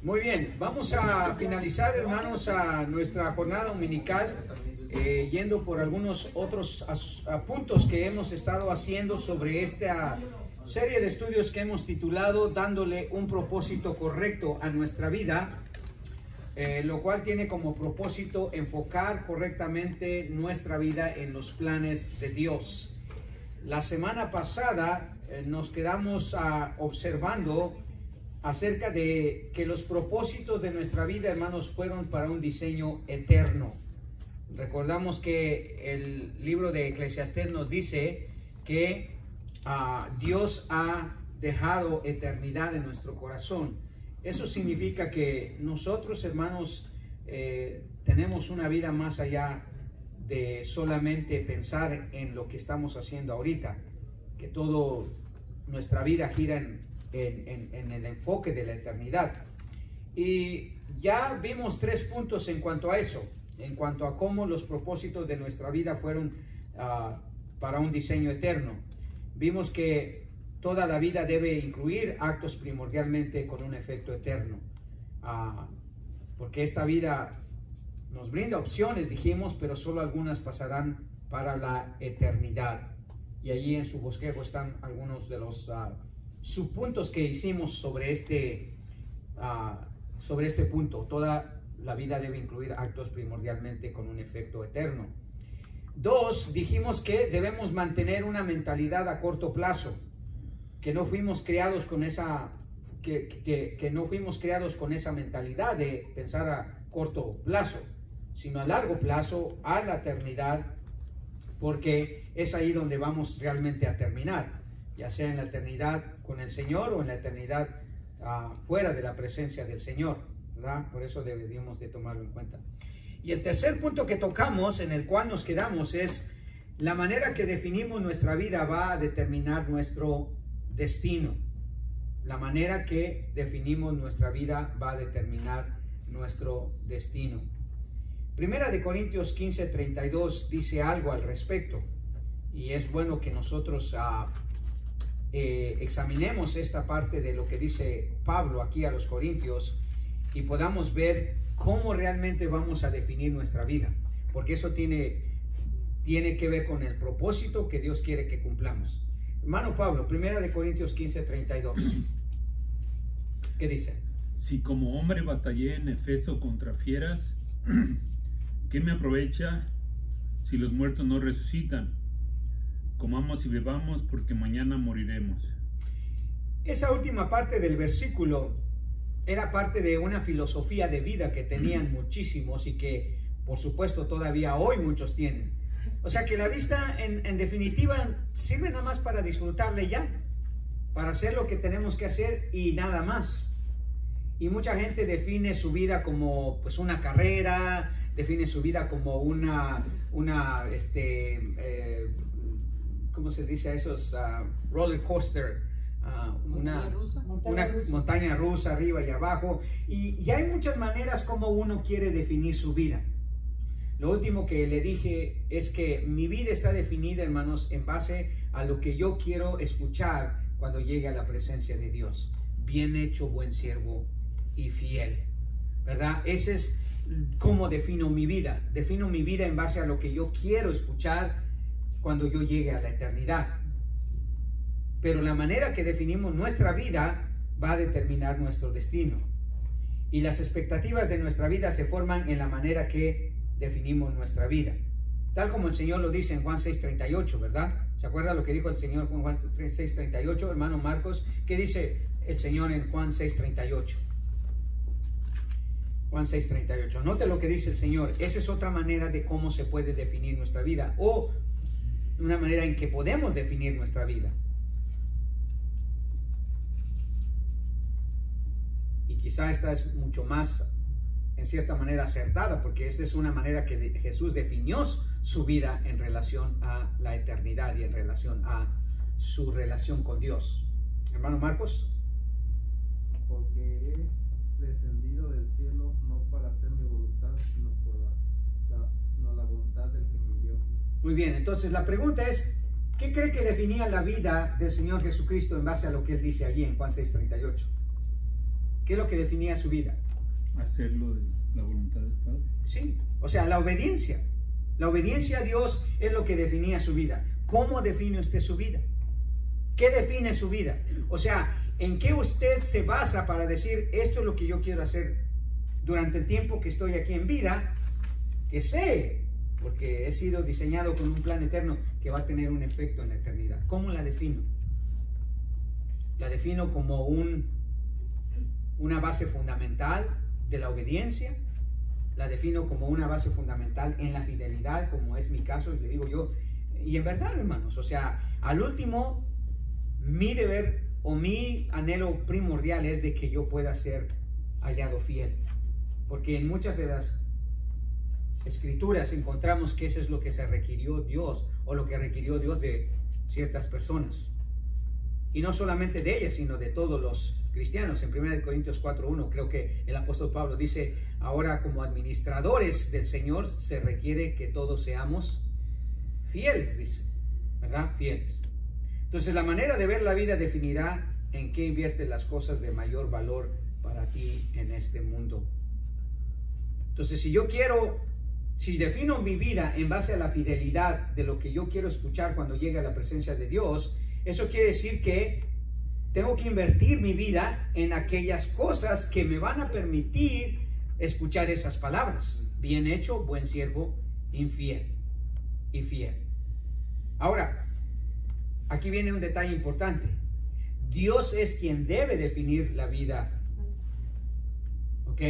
Muy bien, vamos a finalizar, hermanos, a nuestra jornada dominical, yendo por algunos otros puntos que hemos estado haciendo sobre esta serie de estudios que hemos titulado Dándole un propósito correcto a nuestra vida, lo cual tiene como propósito enfocar correctamente nuestra vida en los planes de Dios. La semana pasada nos quedamos observando acerca de que los propósitos de nuestra vida, hermanos, fueron para un diseño eterno. Recordamos que el libro de Eclesiastés nos dice que Dios ha dejado eternidad en nuestro corazón. Eso significa que nosotros, hermanos, tenemos una vida más allá de solamente pensar en lo que estamos haciendo ahorita, que toda nuestra vida gira en el enfoque de la eternidad. Y ya vimos 3 puntos en cuanto a eso, en cuanto a cómo los propósitos de nuestra vida fueron para un diseño eterno. Vimos que toda la vida debe incluir actos primordialmente con un efecto eterno, porque esta vida nos brinda opciones, dijimos, pero solo algunas pasarán para la eternidad. Y allí en su bosquejo están algunos de los subpuntos que hicimos sobre este punto. Toda la vida debe incluir actos primordialmente con un efecto eterno. 2, dijimos que debemos mantener una mentalidad a corto plazo, que no fuimos creados con esa mentalidad de pensar a corto plazo, sino a largo plazo, a la eternidad, porque es ahí donde vamos realmente a terminar, ya sea en la eternidad con el Señor o en la eternidad fuera de la presencia del Señor, ¿verdad? Por eso deberíamos de tomarlo en cuenta. Y el tercer punto que tocamos, en el cual nos quedamos, es la manera que definimos nuestra vida va a determinar nuestro destino. La manera que definimos nuestra vida va a determinar nuestro destino. Primera de Corintios 15:32 dice algo al respecto, y es bueno que nosotros examinemos esta parte de lo que dice Pablo aquí a los Corintios y podamos ver cómo realmente vamos a definir nuestra vida, porque eso tiene que ver con el propósito que Dios quiere que cumplamos. Hermano Pablo, Primera de Corintios 15:32, ¿qué dice? Si como hombre batallé en Efeso contra fieras, ¿qué me aprovecha si los muertos no resucitan? Comamos y bebamos, porque mañana moriremos. Esa última parte del versículo era parte de una filosofía de vida que tenían muchísimos y que, por supuesto, todavía hoy muchos tienen. O sea que la vida, en definitiva, sirve nada más para disfrutarle ya, para hacer lo que tenemos que hacer y nada más. Y mucha gente define su vida como pues una carrera, define su vida como ¿cómo se dice a esos? Roller coaster, una montaña rusa arriba y abajo. Y hay muchas maneras como uno quiere definir su vida. Lo último que le dije es que mi vida está definida, hermanos, en base a lo que yo quiero escuchar cuando llegue a la presencia de Dios. Bien hecho, buen siervo y fiel, ¿verdad? Ese es cómo defino mi vida. Defino mi vida en base a lo que yo quiero escuchar cuando yo llegue a la eternidad. Pero la manera que definimos nuestra vida va a determinar nuestro destino. Y las expectativas de nuestra vida se forman en la manera que definimos nuestra vida. Tal como el Señor lo dice en Juan 6:38, ¿verdad? ¿Se acuerda lo que dijo el Señor en Juan 6:38, hermano Marcos? ¿Qué dice el Señor en Juan 6:38? Juan 6:38. Note lo que dice el Señor. Esa es otra manera de cómo se puede definir nuestra vida, o una manera en que podemos definir nuestra vida. Y quizá esta es mucho más, en cierta manera, acertada, porque esta es una manera que Jesús definió su vida en relación a la eternidad y en relación a su relación con Dios. Hermano Marcos. Porque he descendido del cielo no para hacer mi voluntad, sino la voluntad del que me envió. Muy bien, entonces la pregunta es, ¿qué cree que definía la vida del Señor Jesucristo en base a lo que Él dice allí en Juan 6:38? ¿Qué es lo que definía su vida? Hacerlo de la voluntad del Padre. Sí, o sea, la obediencia. La obediencia a Dios es lo que definía su vida. ¿Cómo define usted su vida? ¿Qué define su vida? O sea, ¿en qué usted se basa para decir esto es lo que yo quiero hacer durante el tiempo que estoy aquí en vida? Que sé, porque he sido diseñado con un plan eterno que va a tener un efecto en la eternidad. ¿Cómo la defino? La defino como una base fundamental de la obediencia. La defino como una base fundamental en la fidelidad, como es mi caso, y le digo yo. Y en verdad, hermanos, o sea, al último, mi deber o mi anhelo primordial es de que yo pueda ser hallado fiel. Porque en muchas de las escrituras encontramos que eso es lo que se requirió Dios, o lo que requirió Dios de ciertas personas. Y no solamente de ellas, sino de todos los cristianos. En 1 Corintios 4:1 creo que el apóstol Pablo dice: ahora como administradores del Señor se requiere que todos seamos fieles, dice, ¿verdad? Fieles. Entonces la manera de ver la vida definirá en qué inviertes las cosas de mayor valor para ti en este mundo. Entonces si defino mi vida en base a la fidelidad de lo que yo quiero escuchar cuando llegue a la presencia de Dios, eso quiere decir que tengo que invertir mi vida en aquellas cosas que me van a permitir escuchar esas palabras. Bien hecho, buen siervo, infiel y fiel. Ahora, aquí viene un detalle importante. Dios es quien debe definir la vida. ¿Ok?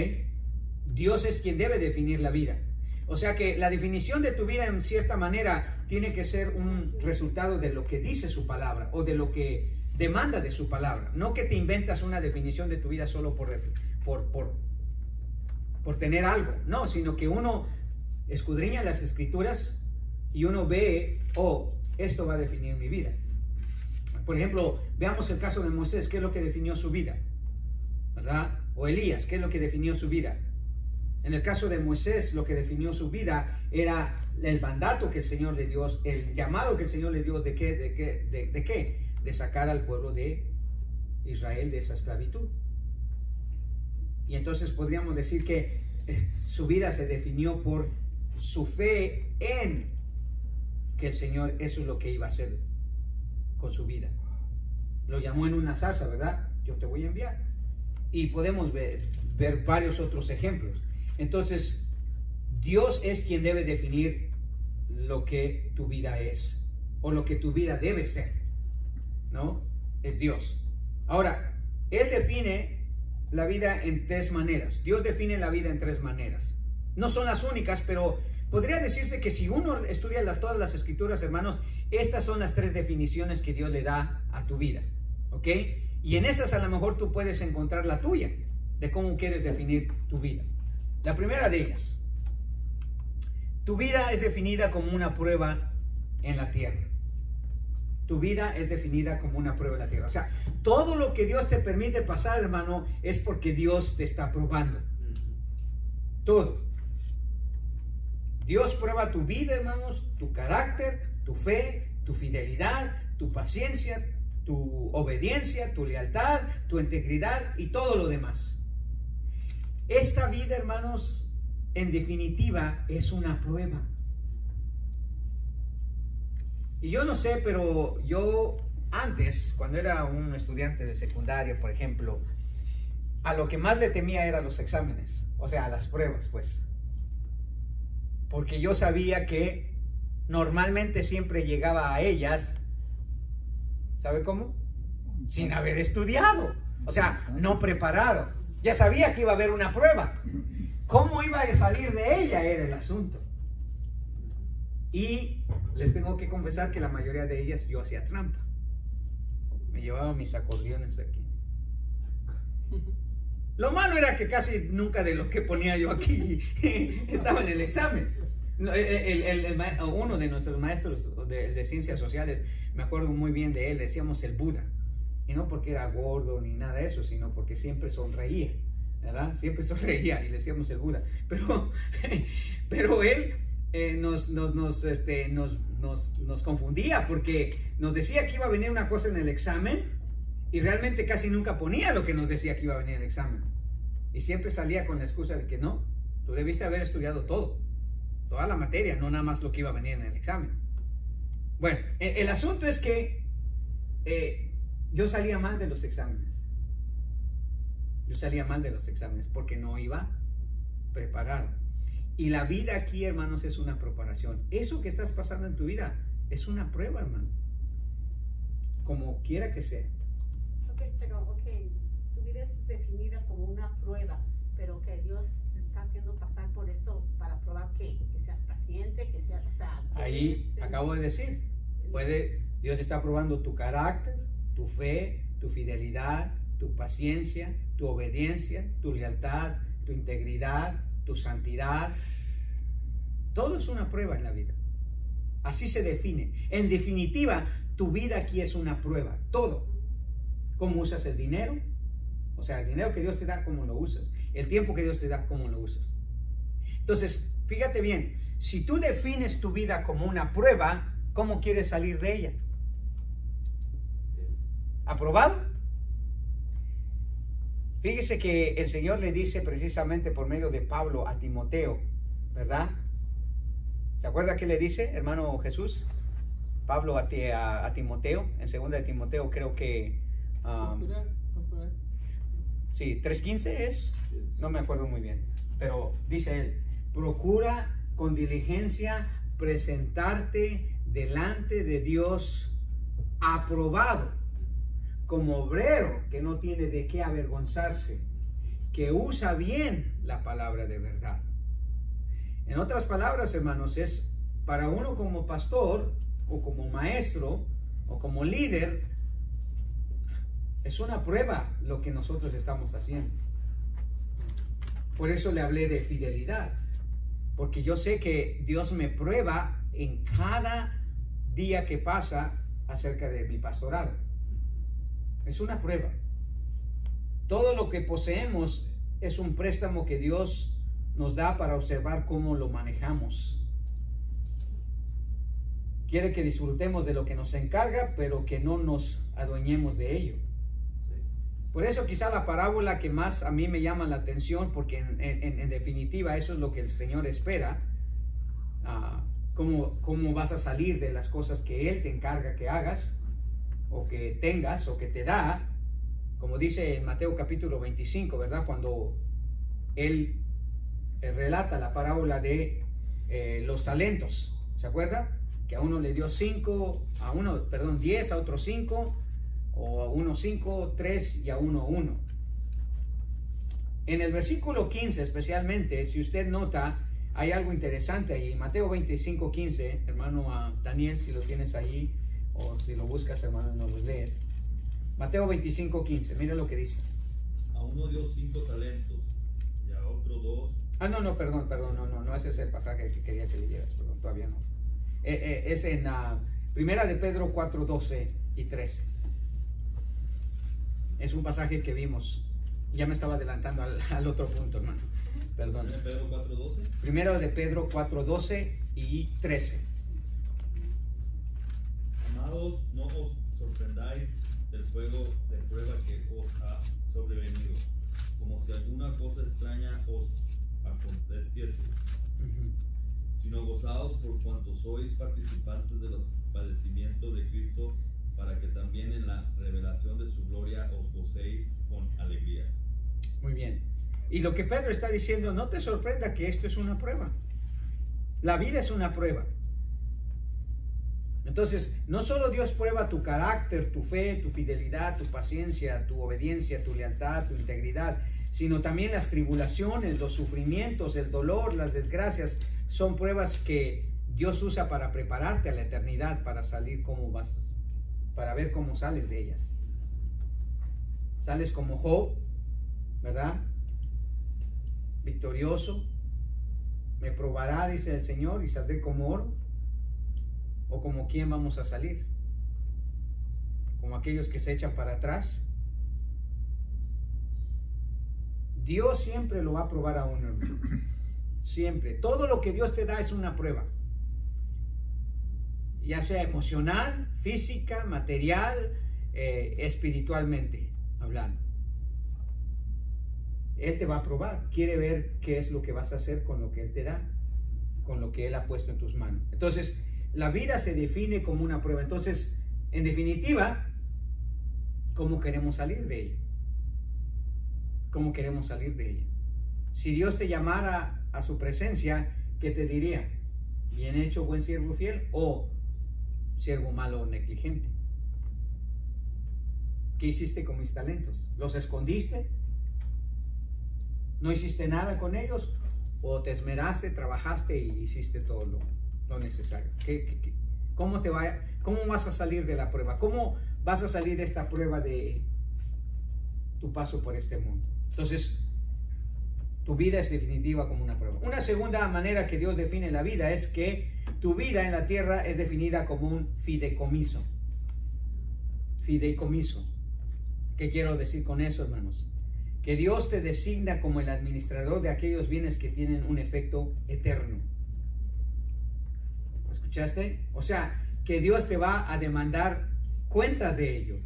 Dios es quien debe definir la vida. O sea que la definición de tu vida en cierta manera tiene que ser un resultado de lo que dice su palabra o de lo que demanda de su palabra. No que te inventas una definición de tu vida solo por tener algo. No, sino que uno escudriña las escrituras y uno ve, oh, esto va a definir mi vida. Por ejemplo, veamos el caso de Moisés. ¿Qué es lo que definió su vida? ¿Verdad? O Elías, ¿qué es lo que definió su vida? En el caso de Moisés, lo que definió su vida era el mandato que el Señor le dio, el llamado que el Señor le dio de qué, de sacar al pueblo de Israel de esa esclavitud. Y entonces podríamos decir que su vida se definió por su fe en que el Señor, eso es lo que iba a hacer con su vida. Lo llamó en una zarza, ¿verdad? Yo te voy a enviar. Y podemos ver varios otros ejemplos. Entonces, Dios es quien debe definir lo que tu vida es, o lo que tu vida debe ser, ¿no? Es Dios. Ahora, Él define la vida en tres maneras. Dios define la vida en tres maneras. No son las únicas, pero podría decirse que si uno estudia todas las escrituras, hermanos, estas son las tres definiciones que Dios le da a tu vida, ¿ok? Y en esas a lo mejor tú puedes encontrar la tuya, de cómo quieres definir tu vida. La primera de ellas: tu vida es definida como una prueba en la tierra. Tu vida es definida como una prueba en la tierra. O sea, todo lo que Dios te permite pasar, hermano, es porque Dios te está probando. Todo. Dios prueba tu vida, hermanos, tu carácter, tu fe, tu fidelidad, tu paciencia, tu obediencia, tu lealtad, tu integridad y todo lo demás. Esta vida, hermanos, en definitiva, es una prueba. Y yo no sé, pero yo antes, cuando era un estudiante de secundaria, por ejemplo, a lo que más le temía eran los exámenes, o sea, las pruebas, pues. Porque yo sabía que normalmente siempre llegaba a ellas, ¿sabe cómo? Sin haber estudiado, o sea, no preparado. Ya sabía que iba a haber una prueba. ¿Cómo iba a salir de ella? Era el asunto. Y les tengo que confesar que la mayoría de ellas yo hacía trampa. Me llevaba mis acordeones aquí. Lo malo era que casi nunca de lo que ponía yo aquí estaba en el examen. Uno de nuestros maestros de ciencias sociales, me acuerdo muy bien de él, decíamos el Buda. Y no porque era gordo ni nada de eso, sino porque siempre sonreía, ¿verdad? Siempre sonreía y le decíamos el Buda. Pero él nos confundía porque nos decía que iba a venir una cosa en el examen y realmente casi nunca ponía lo que nos decía que iba a venir en el examen. Y siempre salía con la excusa de que no, tú debiste haber estudiado todo, toda la materia, no nada más lo que iba a venir en el examen. Bueno, el asunto es que yo salía mal de los exámenes. Yo salía mal de los exámenes porque no iba preparado. Y la vida aquí, hermanos, es una preparación. Eso que estás pasando en tu vida es una prueba, hermano. Como quiera que sea. Tu vida es definida como una prueba, pero que Dios te está haciendo pasar por esto para probar que seas paciente, que seas... Ahí acabo de decir, Dios está probando tu carácter, tu fe, tu fidelidad, tu paciencia, tu obediencia, tu lealtad, tu integridad, tu santidad. Todo es una prueba en la vida. Así se define. En definitiva, tu vida aquí es una prueba. Todo. Cómo usas el dinero. O sea, el dinero que Dios te da, cómo lo usas. El tiempo que Dios te da, cómo lo usas. Entonces, fíjate bien. Si tú defines tu vida como una prueba, ¿cómo quieres salir de ella? ¿Aprobado? Fíjese que el Señor le dice precisamente por medio de Pablo a Timoteo, ¿verdad? ¿Se acuerda qué le dice, hermano Jesús? Pablo a Timoteo, en 2 de Timoteo creo que... sí, 3:15 es, no me acuerdo muy bien, pero dice él, procura con diligencia presentarte delante de Dios aprobado, como obrero que no tiene de qué avergonzarse, que usa bien la palabra de verdad. En otras palabras, hermanos, es para uno como pastor, o como maestro, o como líder, es una prueba lo que nosotros estamos haciendo. Por eso le hablé de fidelidad, porque yo sé que Dios me prueba en cada día que pasa acerca de mi pastorado. Es una prueba. Todo lo que poseemos es un préstamo que Dios nos da para observar cómo lo manejamos. Quiere que disfrutemos de lo que nos encarga, pero que no nos adueñemos de ello. Por eso quizá la parábola que más a mí me llama la atención, porque en definitiva eso es lo que el Señor espera. Cómo vas a salir de las cosas que Él te encarga que hagas, o que tengas, o que te da, como dice en Mateo capítulo 25, ¿verdad? Cuando Él relata la parábola de los talentos, ¿se acuerda? Que a uno le dio 10, a otro 5, o a uno 5, 3 y a uno 1. En el versículo 15 especialmente, si usted nota, hay algo interesante ahí. Mateo 25, 15, hermano Daniel, si lo tienes ahí, o si lo buscas, hermano, no lo lees. Mateo 25, 15, mira lo que dice. A uno dio 5 talentos, y a otro 2. Perdón, no, ese es el pasaje que quería que leyeras, perdón, todavía no. Es en Primera de Pedro 4, 12 y 13. Es un pasaje que vimos. Ya me estaba adelantando al otro punto, hermano. Perdón. ¿Pedro 4, 12? Primero de Pedro 4, 12 y 13. Amados, no os sorprendáis del fuego de prueba que os ha sobrevenido, como si alguna cosa extraña os aconteciese, sino gozaos por cuanto sois participantes de los padecimientos de Cristo, para que también en la revelación de su gloria os gocéis con alegría. Muy bien. Y lo que Pedro está diciendo, no te sorprenda que esto es una prueba. La vida es una prueba. Entonces, no solo Dios prueba tu carácter, tu fe, tu fidelidad, tu paciencia, tu obediencia, tu lealtad, tu integridad, sino también las tribulaciones, los sufrimientos, el dolor, las desgracias, son pruebas que Dios usa para prepararte a la eternidad, para salir como vas, para ver cómo sales de ellas. Sales como Job, ¿verdad? Victorioso. Me probará, dice el Señor, y saldré como oro. ¿O como quién vamos a salir? ¿Como aquellos que se echan para atrás? Dios siempre lo va a probar a uno, hermano. Siempre. Todo lo que Dios te da es una prueba. Ya sea emocional, física, material, espiritualmente hablando. Él te va a probar, quiere ver qué es lo que vas a hacer con lo que Él te da, con lo que Él ha puesto en tus manos. Entonces, la vida se define como una prueba. Entonces, en definitiva, ¿cómo queremos salir de ella? ¿Cómo queremos salir de ella? Si Dios te llamara a su presencia, ¿qué te diría? Bien hecho, buen siervo fiel, o siervo malo o negligente. ¿Qué hiciste con mis talentos? ¿Los escondiste? ¿No hiciste nada con ellos? ¿O te esmeraste, trabajaste y hiciste todo lo necesario? ¿Cómo vas a salir de la prueba? ¿Cómo vas a salir de esta prueba de tu paso por este mundo? Entonces, tu vida es definitiva como una prueba. Una segunda manera que Dios define la vida es que tu vida en la tierra es definida como un fideicomiso. Fideicomiso. ¿Qué quiero decir con eso, hermanos? Que Dios te designa como el administrador de aquellos bienes que tienen un efecto eterno. ¿Escuchaste? O sea, que Dios te va a demandar cuentas de ello.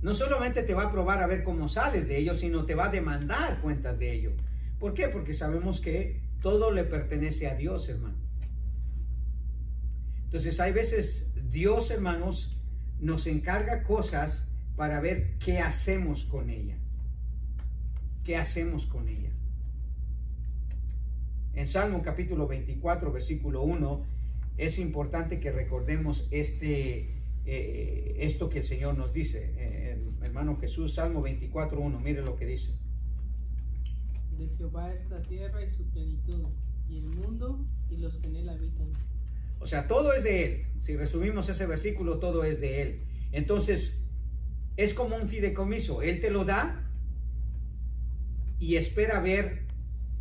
No solamente te va a probar a ver cómo sales de ello, sino te va a demandar cuentas de ello. ¿Por qué? Porque sabemos que todo le pertenece a Dios, hermano. Entonces, hay veces Dios, hermanos, nos encarga cosas para ver qué hacemos con ella. ¿Qué hacemos con ella? En Salmo capítulo 24, versículo 1, es importante que recordemos esto que el Señor nos dice. Hermano Jesús, Salmo 24, 1, mire lo que dice. De Jehová es la tierra y su plenitud, y el mundo y los que en él habitan. O sea, todo es de Él. Si resumimos ese versículo, todo es de Él. Entonces, es como un fideicomiso. Él te lo da y espera ver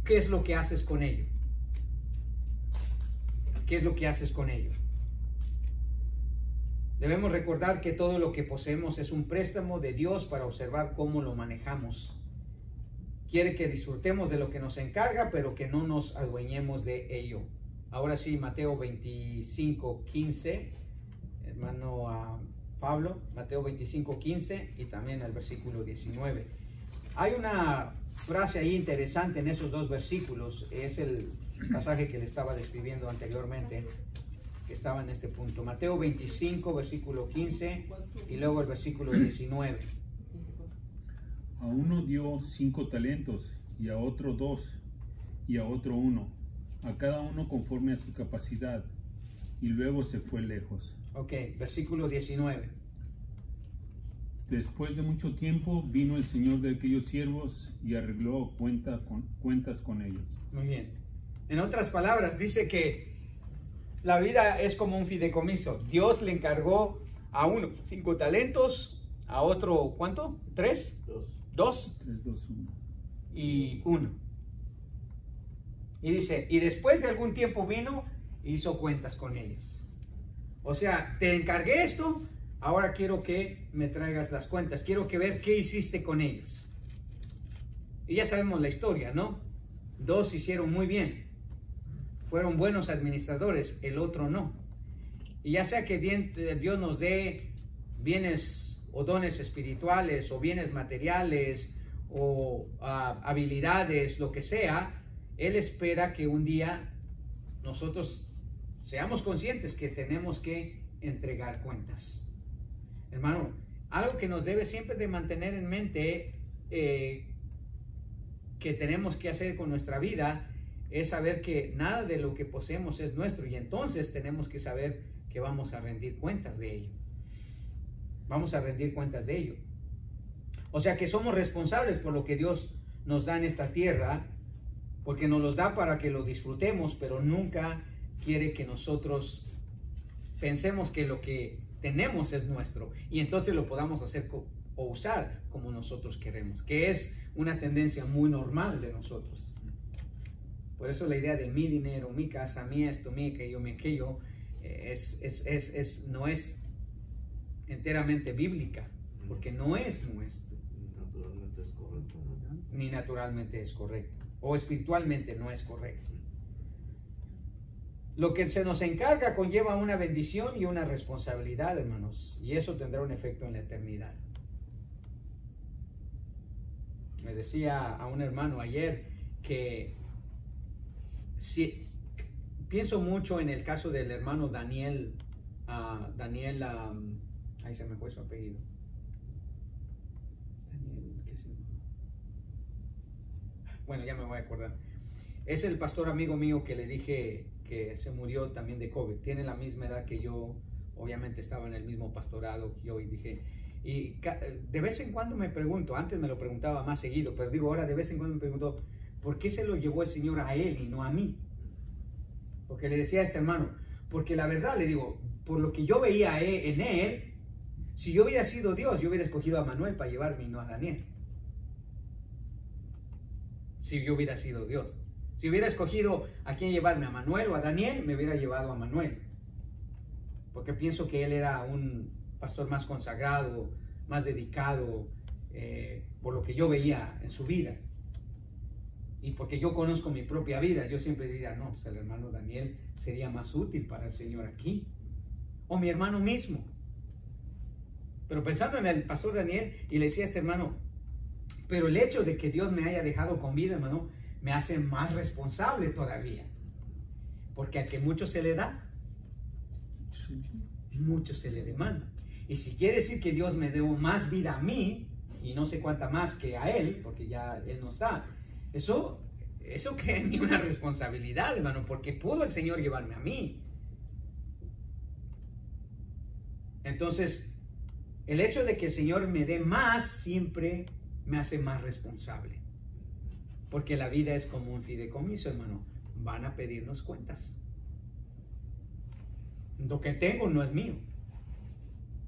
qué es lo que haces con ello. ¿Qué es lo que haces con ello? Debemos recordar que todo lo que poseemos es un préstamo de Dios para observar cómo lo manejamos. Quiere que disfrutemos de lo que nos encarga, pero que no nos adueñemos de ello. Ahora sí, Mateo 25, 15, hermano Pablo, Mateo 25, 15 y también el versículo 19. Hay una frase ahí interesante en esos dos versículos, es el pasaje que le estaba describiendo anteriormente, que estaba en este punto. Mateo 25, versículo 15 y luego el versículo 19. A uno dio 5 talentos, y a otro 2, y a otro 1, a cada uno conforme a su capacidad, y luego se fue lejos. Ok, versículo 19. Después de mucho tiempo vino el señor de aquellos siervos y arregló cuentas con ellos. Muy bien. En otras palabras, dice que la vida es como un fideicomiso. Dios le encargó a uno 5 talentos, a otro, ¿cuánto? ¿3? 2. 3, 2, 1. Y 1. Y dice, y después de algún tiempo vino e hizo cuentas con ellos. O sea, te encargué esto, ahora quiero que me traigas las cuentas, quiero que ver qué hiciste con ellos. Y ya sabemos la historia, ¿no? 2 hicieron muy bien, fueron buenos administradores, el otro no. Y ya sea que Dios nos dé bienes o dones espirituales o bienes materiales o habilidades, lo que sea, Él espera que un día nosotros seamos conscientes que tenemos que entregar cuentas. Hermano, algo que nos debe siempre de mantener en mente que tenemos que hacer con nuestra vida es saber que nada de lo que poseemos es nuestro, y entonces tenemos que saber que vamos a rendir cuentas de ello. Vamos a rendir cuentas de ello. O sea que somos responsables por lo que Dios nos da en esta tierra, porque nos los da para que lo disfrutemos, pero nunca quiere que nosotros pensemos que lo que tenemos es nuestro y entonces lo podamos hacer o usar como nosotros queremos, que es una tendencia muy normal de nosotros. Por eso la idea de mi dinero, mi casa, mi esto, mi aquello, no es enteramente bíblica, porque no es nuestro. Naturalmente es correcto, ¿no? Ni naturalmente es correcto, o espiritualmente no es correcto. Lo que se nos encarga conlleva una bendición y una responsabilidad, hermanos, y eso tendrá un efecto en la eternidad. Me decía a un hermano ayer que si pienso mucho en el caso del hermano Daniel, ahí se me fue su apellido. Daniel, ¿qué se llama? Bueno, ya me voy a acordar. Es el pastor amigo mío que le dije que se murió también de COVID. Tiene la misma edad que yo, obviamente estaba en el mismo pastorado que yo, y dije, y de vez en cuando me pregunto, antes me lo preguntaba más seguido, pero digo ahora de vez en cuando me pregunto, ¿por qué se lo llevó el Señor a él y no a mí? Porque le decía a este hermano, porque la verdad le digo, por lo que yo veía en él, si yo hubiera sido Dios, yo hubiera escogido a Manuel para llevarme y no a Daniel. Si yo hubiera sido Dios. Si hubiera escogido a quién llevarme, a Manuel o a Daniel, me hubiera llevado a Manuel. Porque pienso que él era un pastor más consagrado, más dedicado, por lo que yo veía en su vida. Y porque yo conozco mi propia vida, yo siempre diría, no, pues el hermano Daniel sería más útil para el Señor aquí. O mi hermano mismo. Pero pensando en el pastor Daniel, y le decía a este hermano, pero el hecho de que Dios me haya dejado con vida, hermano, me hace más responsable todavía. Porque al que mucho se le da, mucho se le demanda. Y si quiere decir que Dios me dio más vida a mí, y no sé cuánta más que a él, porque ya él no está, eso crea en mí una responsabilidad, hermano, porque pudo el Señor llevarme a mí. Entonces, el hecho de que el Señor me dé más siempre me hace más responsable. Porque la vida es como un fideicomiso, hermano. Van a pedirnos cuentas. Lo que tengo no es mío.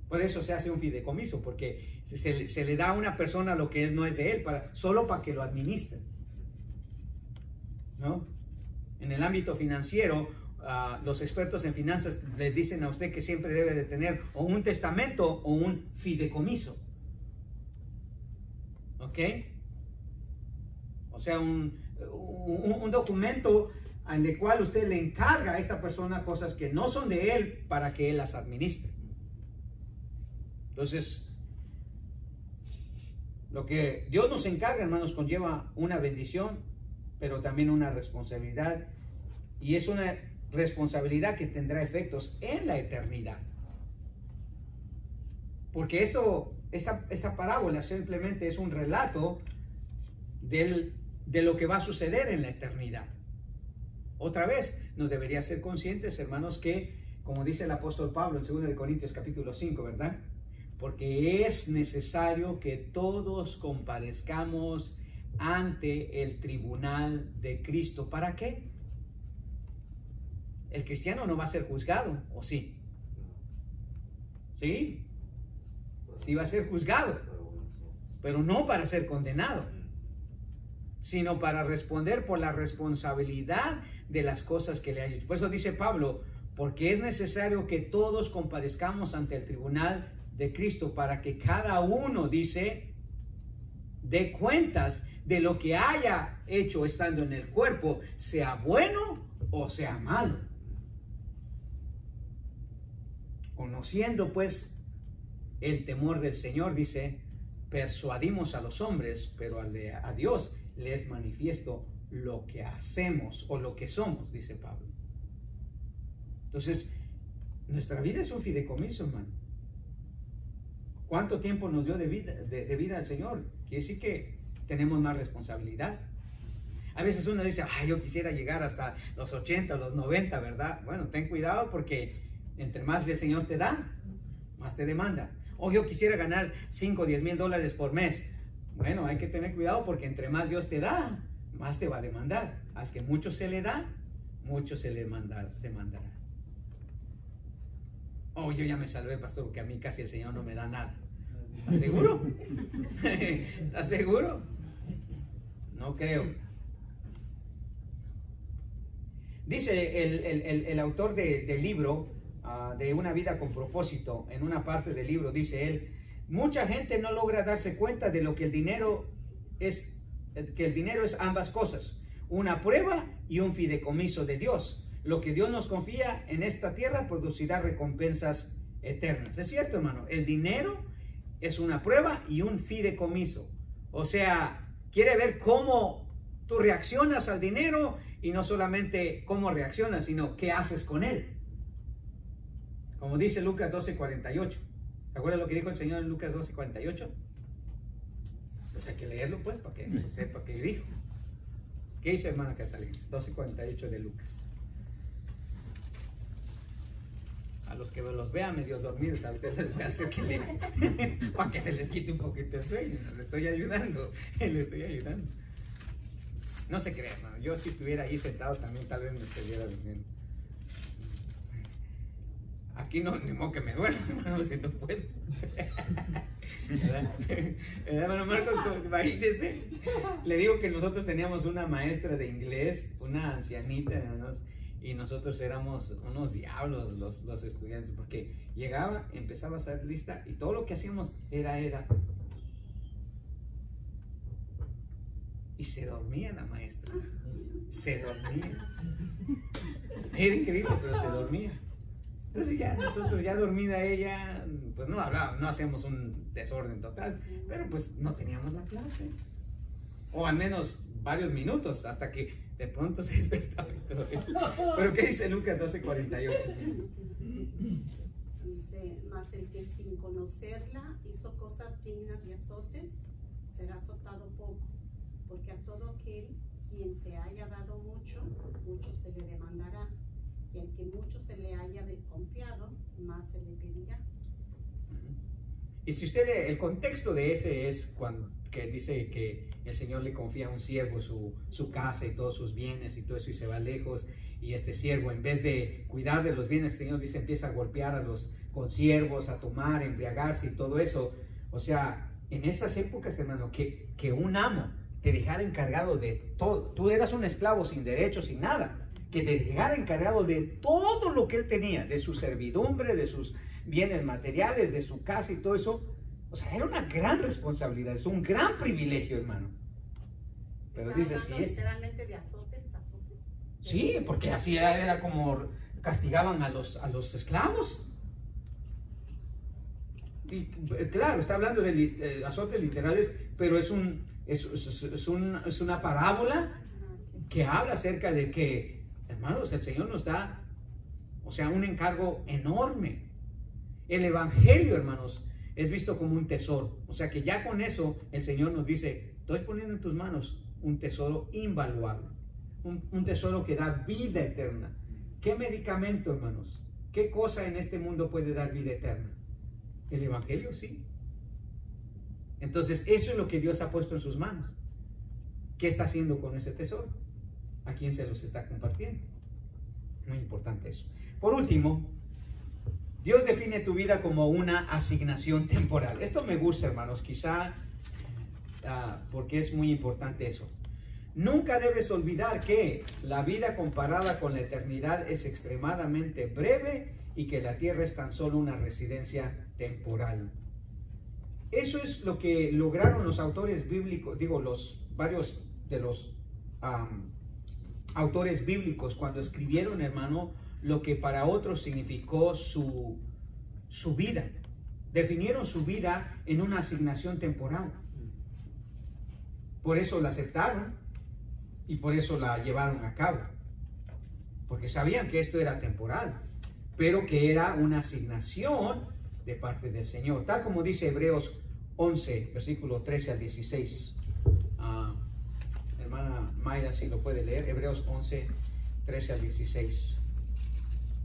Por eso se hace un fideicomiso, porque se le da a una persona lo que no es de él, solo para que lo administre. ¿No? En el ámbito financiero, los expertos en finanzas le dicen a usted que siempre debe de tener o un testamento o un fideicomiso. ¿Ok? O sea, un documento al cual usted le encarga a esta persona cosas que no son de él para que él las administre. Entonces, lo que Dios nos encarga, hermanos, conlleva una bendición, pero también una responsabilidad. Y es una responsabilidad que tendrá efectos en la eternidad. Porque esa parábola simplemente es un relato de lo que va a suceder en la eternidad. Otra vez, nos debería ser conscientes, hermanos, que, como dice el apóstol Pablo en 2 Corintios capítulo 5, ¿verdad? Porque es necesario que todos comparezcamos ante el tribunal de Cristo. ¿Para qué? El cristiano no va a ser juzgado, ¿o sí? ¿Sí? Sí va a ser juzgado, pero no para ser condenado, sino para responder por la responsabilidad de las cosas que le ha hecho. Por eso dice Pablo, porque es necesario que todos comparezcamos ante el tribunal de Cristo para que cada uno, dice, dé cuentas de lo que haya hecho estando en el cuerpo, sea bueno o sea malo. Conociendo pues el temor del Señor, dice, persuadimos a los hombres, pero a Dios le es manifiesto lo que hacemos o lo que somos, dice Pablo. Entonces, nuestra vida es un fideicomiso, hermano. ¿Cuánto tiempo nos dio de vida al Señor? Quiere decir que tenemos más responsabilidad. A veces uno dice, yo quisiera llegar hasta los 80, los 90, ¿verdad? Bueno, ten cuidado porque entre más el Señor te da, más te demanda. O yo quisiera ganar 5 o 10 mil dólares por mes. Bueno, hay que tener cuidado porque entre más Dios te da, más te va a demandar. Al que mucho se le da, mucho se le demandará. Oh, yo ya me salvé, pastor, porque a mí casi el Señor no me da nada. ¿Estás seguro? ¿Estás seguro? No creo. Dice el autor del libro, de Una vida con propósito, en una parte del libro, dice él, mucha gente no logra darse cuenta de lo que el dinero es, ambas cosas, una prueba y un fideicomiso de Dios. Lo que Dios nos confía en esta tierra producirá recompensas eternas. Es cierto, hermano, el dinero es una prueba y un fideicomiso. O sea, Quiere ver cómo tú reaccionas al dinero y no solamente cómo reaccionas, sino qué haces con él. Como dice Lucas 12:48. ¿Te acuerdas lo que dijo el Señor en Lucas 12:48? Pues hay que leerlo pues para que sepa qué dijo. ¿Qué dice, hermana Catalina? 12:48 de Lucas. A los que los vean medio dormidos, a ustedes les voy a hacer que lean para que se les quite un poquito el sueño. Le estoy ayudando, le estoy ayudando. No se crea, hermano. Yo si estuviera ahí sentado también tal vez me estuviera durmiendo. Aquí no, ni modo que me duerma, hermano, si no puedo. ¿Verdad? Hermano Marcos, imagínese. Le digo que nosotros teníamos una maestra de inglés, una ancianita, hermanos, y nosotros éramos unos diablos los estudiantes, porque llegaba, empezaba a estar lista y todo lo que hacíamos era y se dormía la maestra, se dormía. Era increíble, pero se dormía. Entonces ya nosotros, ya dormida ella, pues no hablábamos, no hacíamos un desorden total, pero pues no teníamos la clase, o al menos varios minutos, hasta que de pronto se despertaba y todo eso. Pero ¿qué dice Lucas 12:48? Dice, mas el que sin conocerla hizo cosas dignas de azotes, será azotado poco, porque a todo aquel quien se haya dado mucho, mucho se le demandará, y al que mucho se le haya confiado, más se le pedirá. Y si usted lee, el contexto de ese es cuando que dice que el Señor le confía a un siervo su casa y todos sus bienes y todo eso, y se va lejos, y este siervo, en vez de cuidar de los bienes, el Señor dice, empieza a golpear a los consiervos, a tomar, a embriagarse y todo eso. O sea, en esas épocas, hermano, que un amo te dejara encargado de todo. Tú eras un esclavo sin derechos, sin nada, que te dejara encargado de todo lo que él tenía, de su servidumbre, de sus bienes materiales, de su casa y todo eso. O sea, era una gran responsabilidad, es un gran privilegio, hermano. Pero dice, sí es. Literalmente de azotes. Sí, porque así era como castigaban a los esclavos. Y claro, está hablando de azotes literales, pero es una parábola que habla acerca de que, hermanos, el Señor nos da, o sea, un encargo enorme. El Evangelio, hermanos, es visto como un tesoro. O sea que ya con eso el Señor nos dice, estoy poniendo en tus manos un tesoro invaluable, un tesoro que da vida eterna. ¿Qué medicamento, hermanos? ¿Qué cosa en este mundo puede dar vida eterna? El Evangelio, sí. Entonces eso es lo que Dios ha puesto en sus manos. ¿Qué está haciendo con ese tesoro? ¿A quién se los está compartiendo? Muy importante eso. Por último, Dios define tu vida como una asignación temporal. Esto me gusta, hermanos, quizá porque es muy importante eso. Nunca debes olvidar que la vida comparada con la eternidad es extremadamente breve y que la tierra es tan solo una residencia temporal. Eso es lo que lograron los autores bíblicos, digo, varios de los autores bíblicos cuando escribieron, hermano, lo que para otros significó su vida. Definieron su vida en una asignación temporal. Por eso la aceptaron y por eso la llevaron a cabo. Porque sabían que esto era temporal, pero que era una asignación de parte del Señor. Tal como dice Hebreos 11, versículo 13 al 16. Hermana Mayra, si lo puede leer, Hebreos 11, 13 al 16.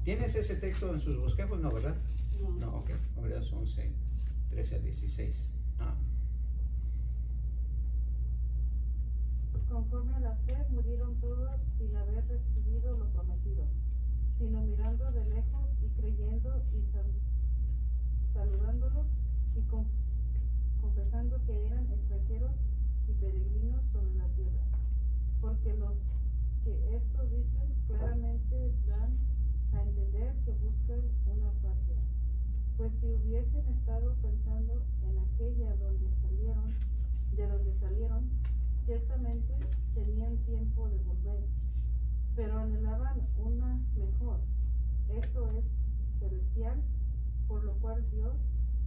¿Tienes ese texto en sus bosquejos? No, ¿verdad? No, ok. Hebreos 11, 13 al 16. Conforme a la fe murieron todos sin haber recibido lo prometido, sino mirando de lejos y creyendo y saludándolo y confesando que eran extranjeros y peregrinos sobre la tierra. Porque los que esto dicen claramente dan a entender que buscan una patria. Pues si hubiesen estado pensando en aquella de donde salieron, ciertamente tenían tiempo de volver, pero anhelaban una mejor, esto es celestial, por lo cual Dios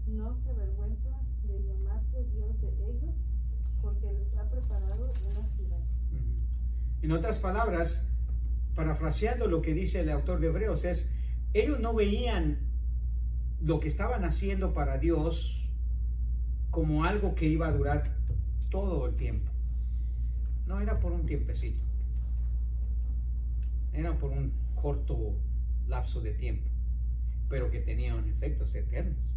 no se avergüenza de llamarse Dios de ellos, porque les ha preparado una ciudad. En otras palabras, parafraseando lo que dice el autor de Hebreos, es, ellos no veían lo que estaban haciendo para Dios como algo que iba a durar todo el tiempo. No era por un tiempecito, era por un corto lapso de tiempo, pero que tenían efectos eternos.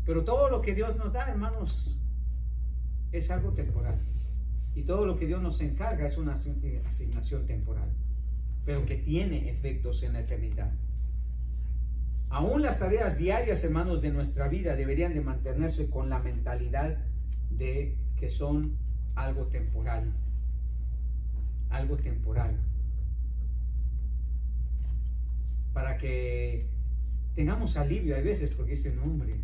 Pero todo lo que Dios nos da, hermanos, es algo temporal. Y todo lo que Dios nos encarga es una asignación temporal, pero que tiene efectos en la eternidad. Aún las tareas diarias, hermanos, de nuestra vida deberían de mantenerse con la mentalidad de que son algo temporal. Algo temporal. Para que tengamos alivio a veces, porque dicen, no, hombre,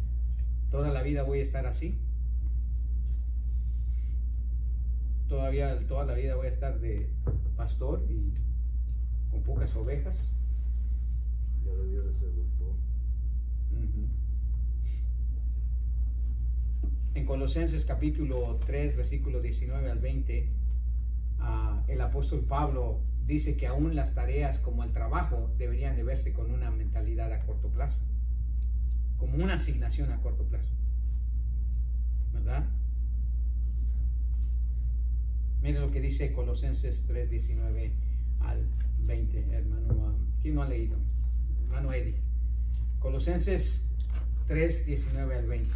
toda la vida voy a estar así. Toda la vida voy a estar de pastor y con pocas ovejas. Ya debió de ser doctor. En Colosenses capítulo 3, versículo 19 al 20, el apóstol Pablo dice que aún las tareas como el trabajo deberían de verse con una mentalidad a corto plazo, como una asignación a corto plazo, ¿verdad? Mire lo que dice Colosenses 3, 19 al 20, hermano. ¿Quién no ha leído? Hermano Eddie. Colosenses 3, 19 al 20.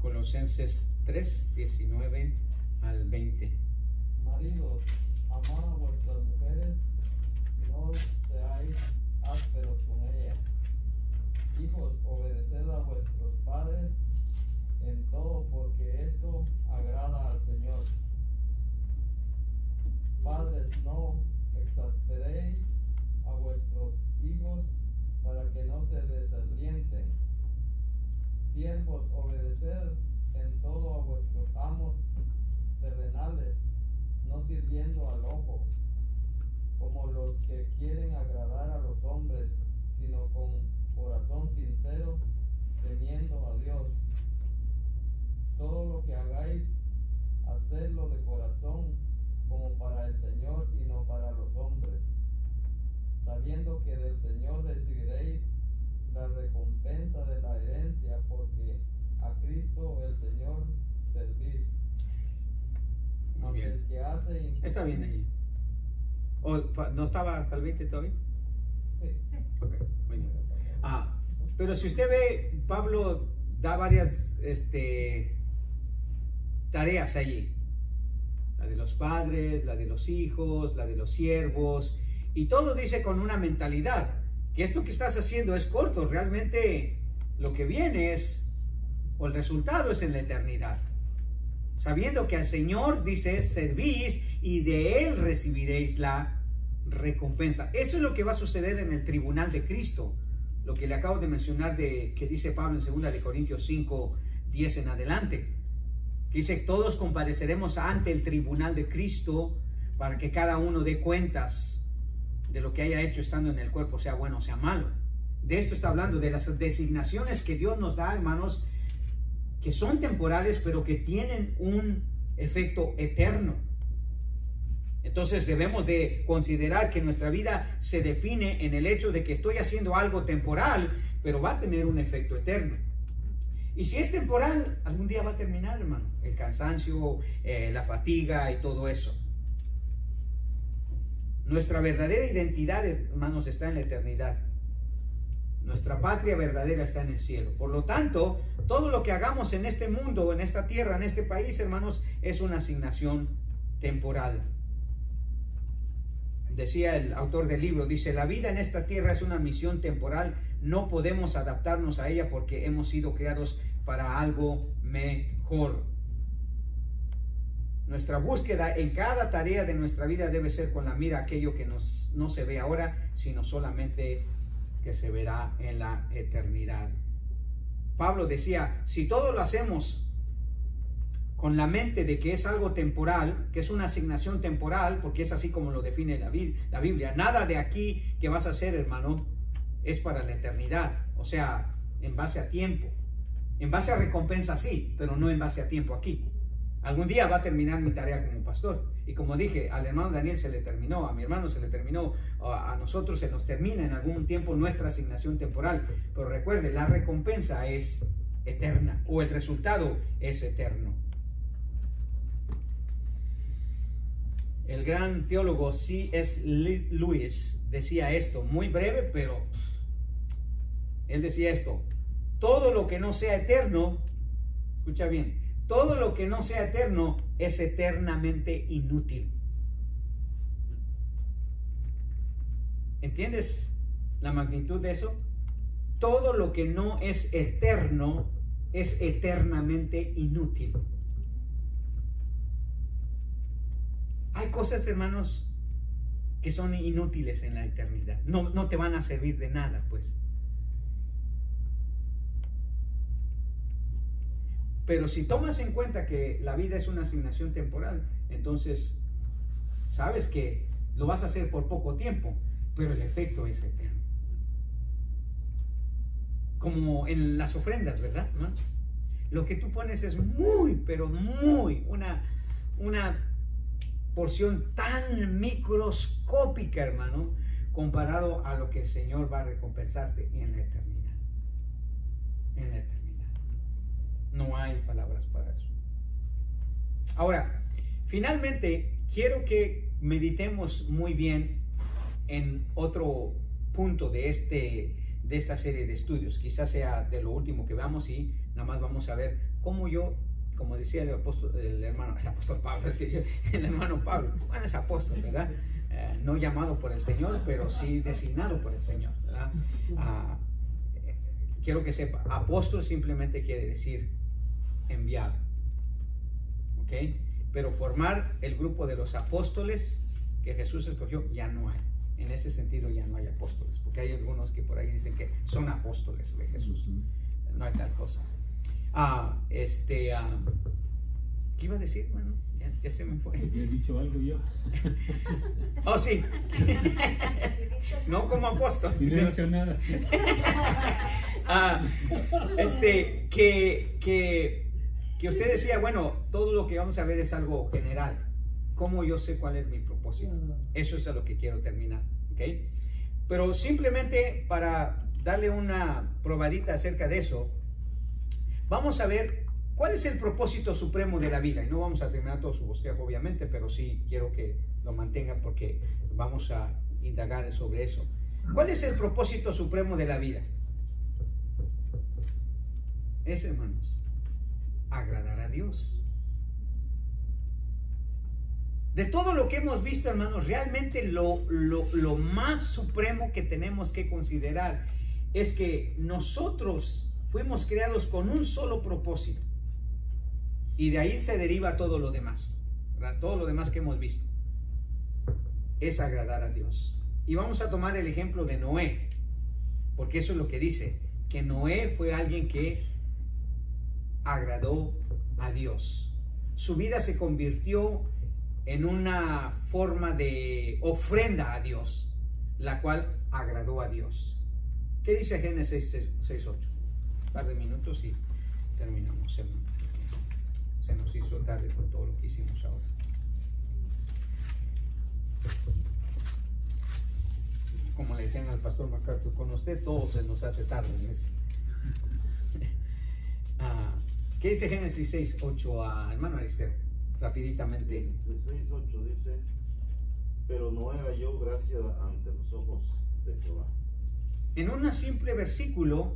Colosenses 3, 19 al 20. Maridos, amad a vuestras mujeres, no seáis ásperos con ellas. Hijos, obedeced a vuestros padres en todo, porque esto agrada al Señor. Padres, no exasperéis a vuestros hijos para que no se desalienten. Siervos, obedeced en todo a vuestros amos terrenales, no sirviendo al ojo, como los que quieren agradar a los hombres, sino con corazón sincero, temiendo a Dios. Todo lo que hagáis, hacedlo de corazón, como para el Señor y no para los hombres, sabiendo que del Señor recibiréis la recompensa de la herencia, porque a Cristo el Señor servís. Muy bien. El que hace Está bien ahí. ¿No estaba hasta el 20 todavía? Sí. Ok, muy bien. Pero si usted ve, Pablo da varias tareas allí. La de los padres, la de los hijos, la de los siervos. Y todo dice con una mentalidad. Que esto que estás haciendo es corto. Realmente lo que viene es, o el resultado es en la eternidad. Sabiendo que al Señor, dice, servís y de Él recibiréis la recompensa. Eso es lo que va a suceder en el tribunal de Cristo. Lo que le acabo de mencionar que dice Pablo en 2 de Corintios 5, 10 en adelante. Que dice, todos compareceremos ante el tribunal de Cristo para que cada uno dé cuentas de lo que haya hecho estando en el cuerpo, sea bueno o sea malo. De esto está hablando, de las designaciones que Dios nos da, hermanos, que son temporales, pero que tienen un efecto eterno. Entonces debemos de considerar que nuestra vida se define en el hecho de que estoy haciendo algo temporal, pero va a tener un efecto eterno. Y si es temporal, algún día va a terminar, hermano. El cansancio, la fatiga y todo eso. Nuestra verdadera identidad, hermanos, está en la eternidad. Nuestra patria verdadera está en el cielo. Por lo tanto, todo lo que hagamos en este mundo, en esta tierra, en este país, hermanos, es una asignación temporal. Decía el autor del libro, dice, la vida en esta tierra es una misión temporal. No podemos adaptarnos a ella porque hemos sido creados para algo mejor. Nuestra búsqueda en cada tarea de nuestra vida debe ser con la mira a aquello que no se ve ahora, sino solamente que se verá en la eternidad. Pablo decía, si todo lo hacemos con la mente de que es algo temporal, que es una asignación temporal, porque es así como lo define la Biblia. Nada de aquí que vas a hacer, hermano, es para la eternidad. O sea, en base a tiempo. En base a recompensa sí, pero no en base a tiempo aquí. Algún día va a terminar mi tarea como pastor. Y como dije, al hermano Daniel se le terminó, a mi hermano se le terminó, a nosotros se nos termina en algún tiempo nuestra asignación temporal. Pero recuerde, la recompensa es eterna, o el resultado es eterno. El gran teólogo C.S. Lewis decía esto, muy breve, pero él decía esto: todo lo que no sea eterno, escucha bien, todo lo que no sea eterno es eternamente inútil. ¿Entiendes la magnitud de eso? Todo lo que no es eterno es eternamente inútil. Hay cosas, hermanos, que son inútiles en la eternidad. No te van a servir de nada, pues. Pero si tomas en cuenta que la vida es una asignación temporal, entonces sabes que lo vas a hacer por poco tiempo, pero el efecto es eterno. Como en las ofrendas, ¿verdad? ¿No? Lo que tú pones es muy, pero muy, una porción tan microscópica, hermano, comparado a lo que el Señor va a recompensarte en la eternidad. En la eternidad. No hay palabras para eso. Ahora, finalmente, quiero que meditemos muy bien en otro punto de esta serie de estudios. Quizás sea de lo último que veamos y nada más vamos a ver cómo yo, como decía el apóstol Pablo, el hermano Pablo, bueno, es apóstol, ¿verdad? No llamado por el Señor, pero sí designado por el Señor, ¿verdad? Quiero que sepa, apóstol simplemente quiere decir enviado, ¿ok? Pero formar el grupo de los apóstoles que Jesús escogió, ya no hay. En ese sentido ya no hay apóstoles, porque hay algunos que por ahí dicen que son apóstoles de Jesús. No hay tal cosa. ¿Qué iba a decir? Bueno, ya se me fue. ¿He dicho algo yo? Oh, sí. No como apóstol. No he dicho nada. Que usted decía, bueno, todo lo que vamos a ver es algo general. ¿Cómo yo sé cuál es mi propósito? Eso es a lo que quiero terminar, ¿ok? Pero simplemente para darle una probadita acerca de eso, vamos a ver cuál es el propósito supremo de la vida. Y no vamos a terminar todo su bosquejo, obviamente, pero sí quiero que lo mantengan porque vamos a indagar sobre eso. ¿Cuál es el propósito supremo de la vida? Es, hermanos, agradar a Dios. De todo lo que hemos visto, hermanos, realmente lo más supremo que tenemos que considerar es que nosotros fuimos creados con un solo propósito. Y de ahí se deriva todo lo demás, ¿verdad? Todo lo demás que hemos visto es agradar a Dios. Y vamos a tomar el ejemplo de Noé, porque eso es lo que dice, que Noé fue alguien que agradó a Dios. Su vida se convirtió en una forma de ofrenda a Dios, la cual agradó a Dios. ¿Qué dice Génesis 6:8? Un par de minutos y terminamos. Se nos hizo tarde por todo lo que hicimos ahora. Como le decían al pastor MacArthur, con usted todo se nos hace tarde. ¿Qué dice Génesis 6:8, hermano Aristeo? Rapiditamente. 6:8 dice: pero Noé halló gracia ante los ojos de Jehová. En un simple versículo,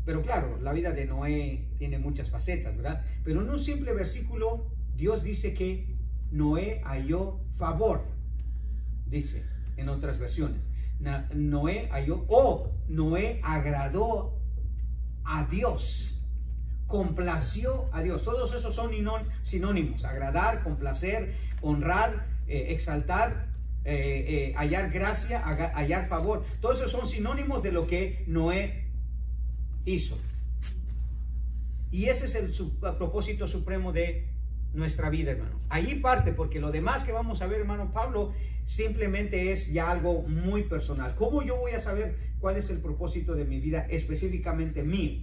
pero claro, la vida de Noé tiene muchas facetas, ¿verdad? Pero en un simple versículo, Dios dice que Noé halló favor, dice en otras versiones. Noé halló, Noé agradó a Dios. Complació a Dios. Todos esos son sinónimos: agradar, complacer, honrar, exaltar, hallar gracia, hallar favor. Todos esos son sinónimos de lo que Noé hizo. Y ese es el propósito supremo de nuestra vida, hermano. Allí parte, porque lo demás que vamos a ver, hermano Pablo, simplemente es ya algo muy personal. ¿Cómo yo voy a saber cuál es el propósito de mi vida, específicamente mío?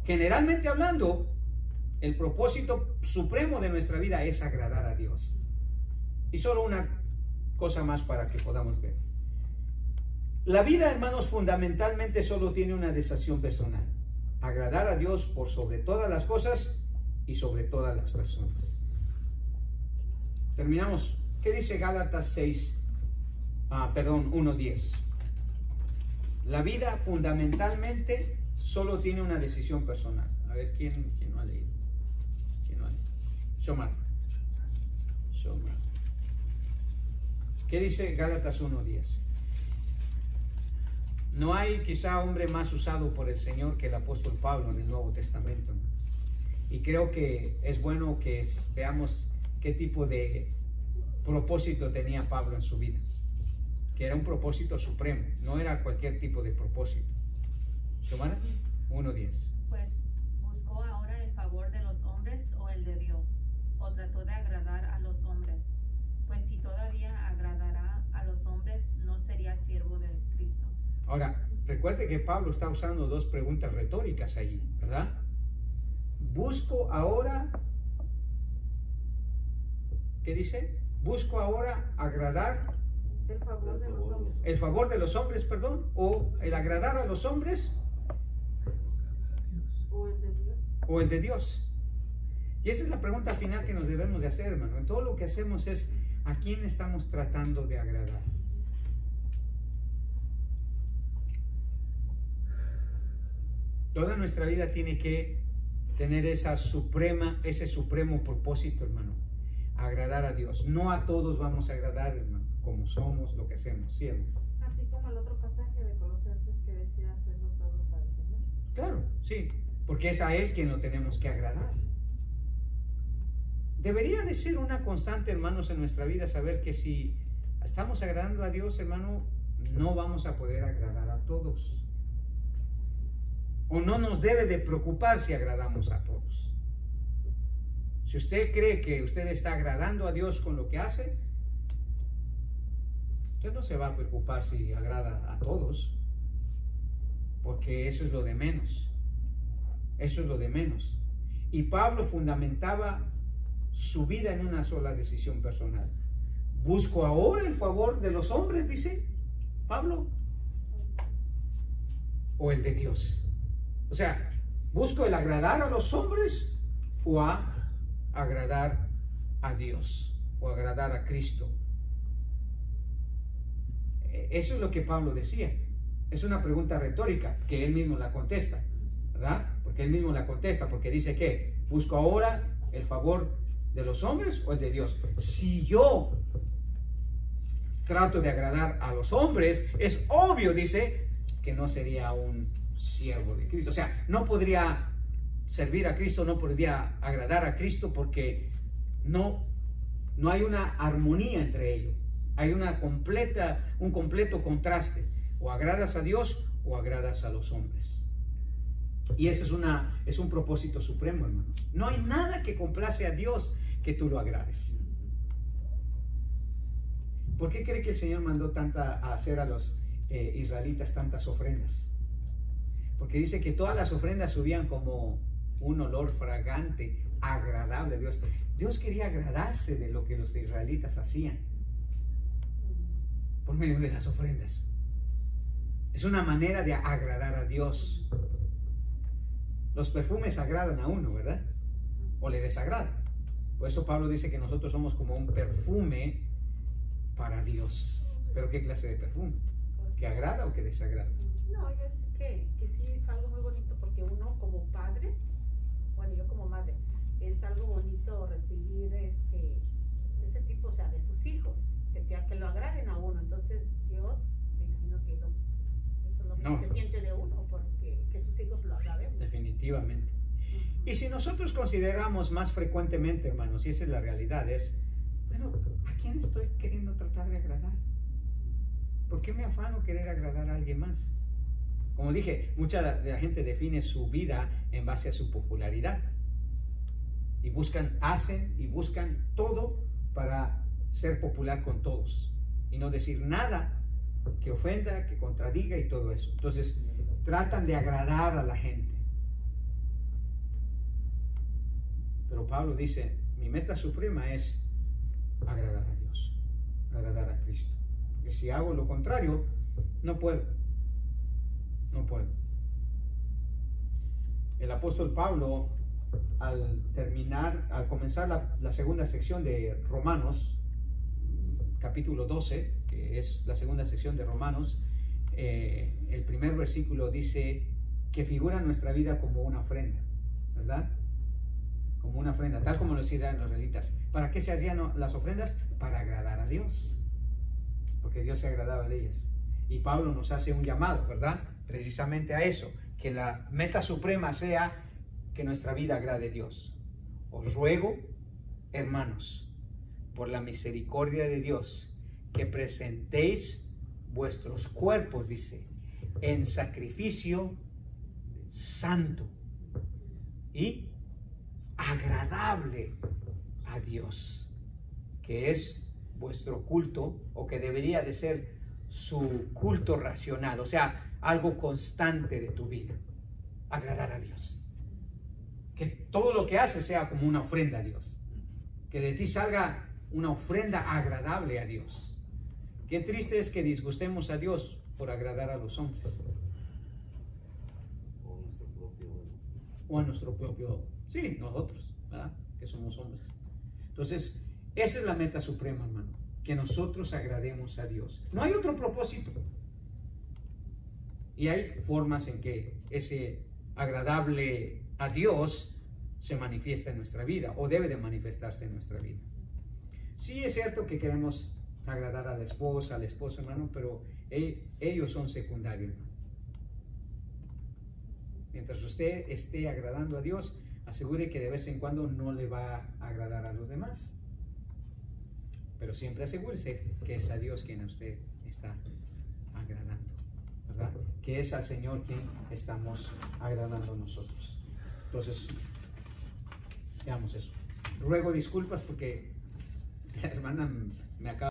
Generalmente hablando, el propósito supremo de nuestra vida es agradar a Dios. Y solo una cosa más para que podamos ver. La vida, hermanos, fundamentalmente solo tiene una decisión personal: agradar a Dios por sobre todas las cosas y sobre todas las personas. Terminamos. ¿Qué dice Gálatas 1:10? La vida fundamentalmente solo tiene una decisión personal. A ver, ¿quién no ha leído? ¿Quién no ha leído? Shomar. ¿Qué dice Gálatas 1:10? No hay quizá hombre más usado por el Señor que el apóstol Pablo en el Nuevo Testamento. Y creo que es bueno que veamos qué tipo de propósito tenía Pablo en su vida. Que era un propósito supremo, no era cualquier tipo de propósito. Xiomara, 1:10. Pues, ¿buscó ahora el favor de los hombres o el de Dios? ¿O trató de agradar a los hombres? Pues si todavía agradará a los hombres, no sería siervo de Cristo. Ahora, recuerde que Pablo está usando dos preguntas retóricas allí, ¿verdad? Busco ahora, ¿qué dice? Busco ahora agradar El favor de los hombres. el favor de los hombres, perdón, o el agradar a los hombres O el de Dios. o el de Dios. Y esa es la pregunta final que nos debemos de hacer, hermano. En todo lo que hacemos es, ¿a quién estamos tratando de agradar? Toda nuestra vida tiene que tener ese supremo propósito, hermano: agradar a Dios. No a todos vamos a agradar, hermano, como somos, lo que hacemos, ¿cierto? Así como el otro pasaje de Colosenses que decía hacerlo todo para el Señor. Claro, sí, porque es a Él quien lo tenemos que agradar. Debería de ser una constante, hermanos, en nuestra vida, saber que si estamos agradando a Dios, hermano, no vamos a poder agradar a todos. O no nos debe de preocupar si agradamos a todos. Si usted cree que usted está agradando a Dios con lo que hace, usted no se va a preocupar si agrada a todos, porque eso es lo de menos. Eso es lo de menos. Y Pablo fundamentaba su vida en una sola decisión personal. Busco ahora el favor de los hombres, dice Pablo, o el de Dios. O sea, busco el agradar a los hombres o agradar a Dios o agradar a Cristo. Eso es lo que Pablo decía. Es una pregunta retórica que él mismo la contesta, ¿verdad? Porque él mismo la contesta, porque dice que busco ahora el favor de los hombres o el de Dios. Si yo trato de agradar a los hombres, es obvio, dice, que no sería un siervo de Cristo. O sea, no podría servir a Cristo, no podría agradar a Cristo, porque no hay una armonía entre ellos. Hay un completo contraste. O agradas a Dios o agradas a los hombres. Y ese es un propósito supremo, hermano. No hay nada que complace a Dios que tú lo agrades. ¿Por qué cree que el Señor mandó a hacer a los israelitas tantas ofrendas? Porque dice que todas las ofrendas subían como un olor fragante, agradable a Dios. Dios quería agradarse de lo que los israelitas hacían por medio de las ofrendas. Es una manera de agradar a Dios. Los perfumes agradan a uno, ¿verdad? O le desagradan. Por eso Pablo dice que nosotros somos como un perfume para Dios. ¿Pero qué clase de perfume? ¿Que agrada o que desagrada? No, yo sé que sí es algo muy bonito, porque uno como padre, bueno, yo como madre, es algo bonito recibir ese tipo, o sea, de sus hijos, que lo agraden a uno. Entonces Dios, me imagino que eso es lo que siente de uno, porque que sus hijos lo agraden. Definitivamente. Y si nosotros consideramos más frecuentemente, hermanos, y esa es la realidad, bueno, ¿a quién estoy queriendo tratar de agradar? ¿Por qué me afano querer agradar a alguien más? Como dije, mucha de la gente define su vida en base a su popularidad. y hacen y buscan todo para ser popular con todos y no decir nada que ofenda, que contradiga y todo eso. Entonces tratan de agradar a la gente. Pero Pablo dice, mi meta suprema es agradar a Dios, agradar a Cristo. Porque si hago lo contrario, no puedo. El apóstol Pablo, al comenzar la segunda sección de Romanos, capítulo 12, que es la segunda sección de Romanos, el primer versículo dice que figura nuestra vida como una ofrenda, ¿verdad? Como una ofrenda, tal como lo decían los israelitas. ¿Para qué se hacían las ofrendas? Para agradar a Dios, porque Dios se agradaba de ellas. Y Pablo nos hace un llamado, ¿verdad? Precisamente a eso, que la meta suprema sea que nuestra vida agrade a Dios. Os ruego, hermanos, por la misericordia de Dios, que presentéis vuestros cuerpos, dice, en sacrificio santo y agradable a Dios, que es vuestro culto, o que debería de ser su culto racional, o sea, algo constante de tu vida, agradar a Dios. Que todo lo que haces sea como una ofrenda a Dios, que de ti salga una ofrenda agradable a Dios. Qué triste es que disgustemos a Dios por agradar a los hombres. O a nuestro propio, sí, nosotros, ¿verdad? Que somos hombres. Entonces, esa es la meta suprema, hermano, que nosotros agrademos a Dios. No hay otro propósito. Y hay formas en que ese agradable a Dios se manifiesta en nuestra vida, o debe de manifestarse en nuestra vida. Sí es cierto que queremos agradar a la esposa, al esposo, hermano, pero ellos son secundarios, hermano. Mientras usted esté agradando a Dios, asegure que de vez en cuando no le va a agradar a los demás. Pero siempre asegúrese que es a Dios quien usted está agradando, ¿verdad? Que es al Señor quien estamos agradando nosotros. Entonces, veamos eso. Ruego disculpas porque la hermana me acaba